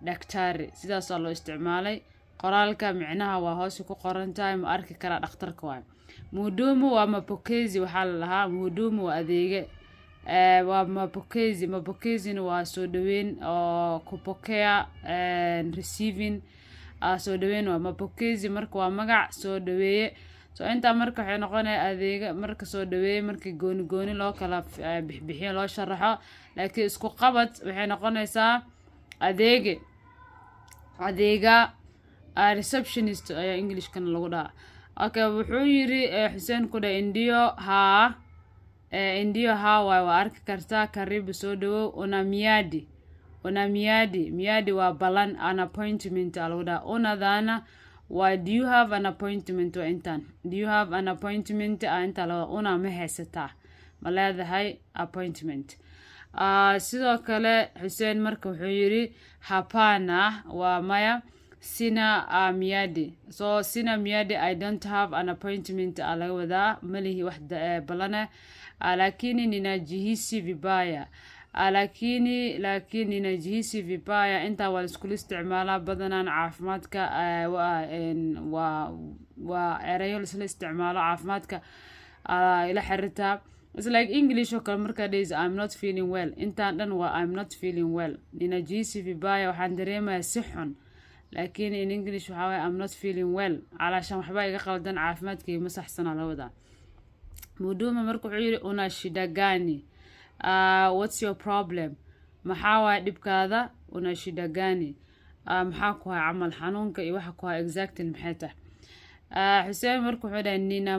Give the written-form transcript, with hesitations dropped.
daktari sidaas loo isticmaalay qoraalka micnaha waa hoos ku qoran tahay ma arki kara dhakhtarka waay muhudumu waa mapokezi waxaa la lahaa muhudumu waa adeege waa mapokezi waa soo dhaweyn oo kupokea receiving soo dhaweyn waa mapokezi marka waa magac soo dhaweeye so inta marka waxay noqonay adeega marka soo dhaweeye markii gooni loo kala bixbixiyo loo sharaxo laakiin isku qabad waxay noqonaysaa adeega receptionist ayaa Englishkan lagu dhahaa okay wuxuu yiri Xuseen ku dhahay ndio waa arki kartaa karibu soo dhawo una miadi waa balan an appointment lagu dhahaa unadana why do you have an appointment wa intan do you have an appointment inta la una ma haysataa ma leedahay appointment sidoo kale Xuseen marka wuxuu yiri hapana waa maya sina miadi so sina miadi I don't have an appointment laga wadaa malihi wax balana lakini ninajihisi vibaya lakini ninajihisi vibaya inta waa isku isticmaala badanaan caafimaadka waa erayo la isticmaalo caafimaadka ila xiriirta it's like English oo kale marka days I'm not feeling well intaan dhan waa I'm not feeling well ninajihisi vibaya waxaan dareemayaa si xun laakiin in English waxa way I'm not feeling well alaashan waxba iga qaldan caafimaadkayga ma saxsana la wadaa muhudumu marka wuxuu yiri una shida gani what's your problem maxaa waa dhibkaada una shida gani maxaa ku hay camal xanuunka iyo waxa ku hay exactly maxay tahay Xuseen marka wuxuu dhahay nina